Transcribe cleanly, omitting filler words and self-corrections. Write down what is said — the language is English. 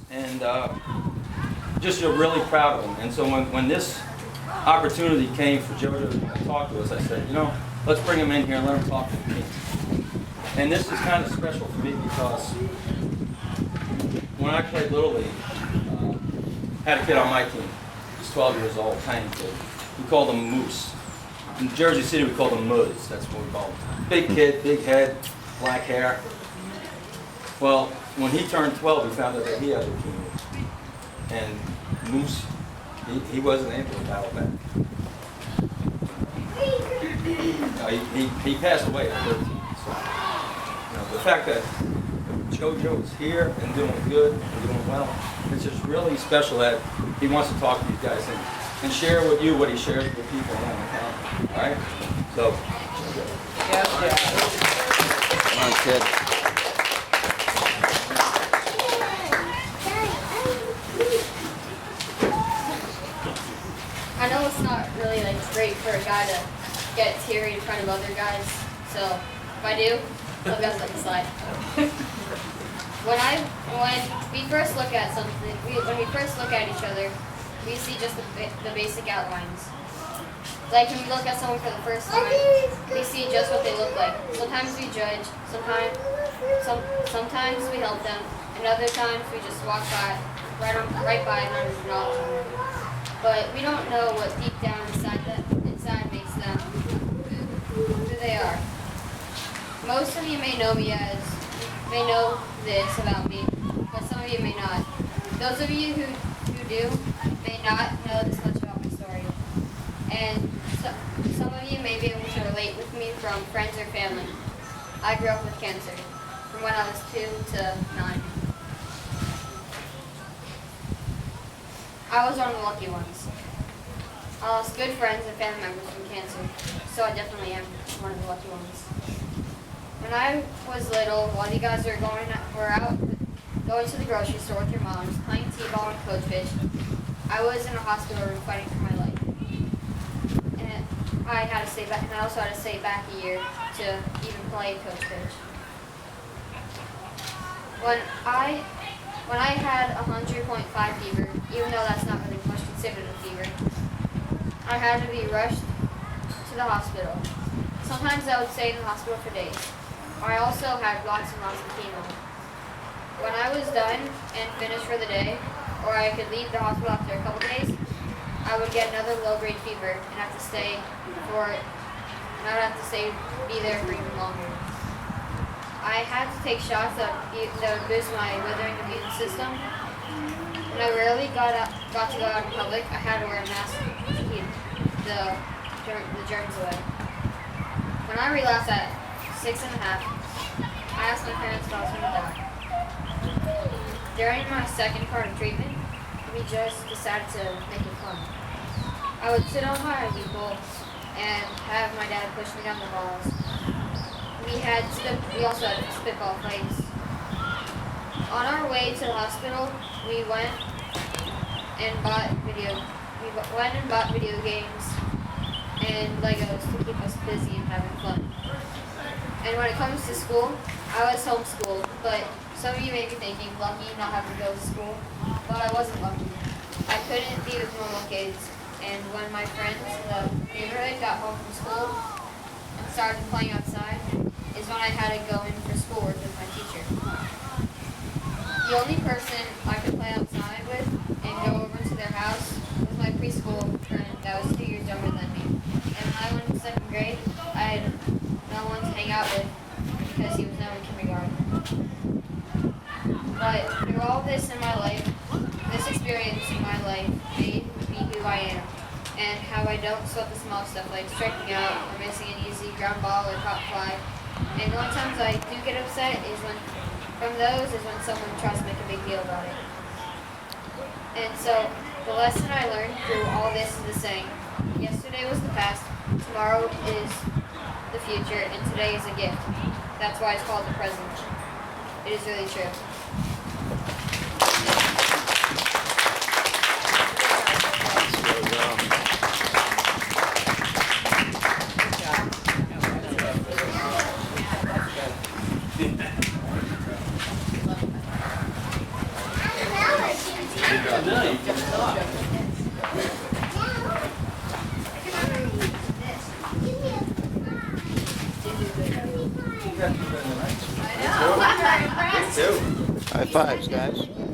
and just really proud of him. And so when this opportunity came for Jojo to talk to us, I said, let's bring him in here and let him talk to the team. And this is kind of special for me because when I played Little League, had a kid on my team. He's 12 years old, tiny kid. We called him Moose. In Jersey City, we called him Muz. That's what we called him. Big kid, big head, black hair. Well, when he turned 12, we found out that he had leukemia. And Moose, he wasn't able to battle back. He passed away at 13. So, the fact that Jojo is here and doing good and doing well, it's just really special that he wants to talk to you guys and share with you what he shares with people around the town. All right? So, come on, kid. I know it's not really great for a guy to get teary in front of other guys, so if I do, I'll just let it slide. When we first look at something, when we first look at each other, we see just the basic outlines. Like when we look at someone for the first time, we see just what they look like. Sometimes we judge, sometimes we help them, and other times we just walk by, right by and not acknowledge them. But we don't know what deep down inside makes them who they are. Most of you may know this about me, but some of you may not. Those of you who do may not know this much about my story. And some of you may be able to relate with me from friends or family. I grew up with cancer from when I was 2 to 9. I was one of the lucky ones. I lost good friends and family members from cancer, so I definitely am one of the lucky ones. When I was little, while you guys were out going to the grocery store with your moms, playing t-ball and coach pitch, I was in a hospital room fighting for my life. And I had to stay back, and I also had to stay back a year to even play coach pitch. When I had 100.5 fever, even though that's not really much considered a fever, I had to be rushed to the hospital. Sometimes I would stay in the hospital for days. I also had lots and lots of chemo. When I was done and finished for the day, or I could leave the hospital after a couple days, I would get another low-grade fever and have to stay be there for even longer. I had to take shots that would boost my withering immune system. When I rarely got to go out in public, I had to wear a mask to keep the germs away. When I relapsed at 6 and a half, I asked my parents if I was going to die. During my second part of treatment, we just decided to make it fun. I would sit on my IV pole and have my dad push me down the halls. We also had spitball fights. On our way to the hospital, we went and bought video games and Legos to keep us busy and having fun. And when it comes to school, I was homeschooled, but some of you may be thinking, lucky not having to go to school, but I wasn't lucky. I couldn't be with normal kids, and when my friends in the neighborhood got home from school and started playing outside, is when I had to go in for schoolwork with my teacher. The only person I could play outside with and go over to their house was my preschool friend that was 2 years younger than me. And when I went to second grade, I had no one to hang out with because he was now in kindergarten. But through all this in my life, this experience in my life made me who I am, and how I don't sweat the small stuff like striking out or missing an easy ground ball or caught fly. And the only times I do get upset is when someone tries to make a big deal about it. And so the lesson I learned through all this is the saying, yesterday was the past, tomorrow is the future, and today is a gift. That's why it's called the present. It is really true. No, you can stop. High fives, guys.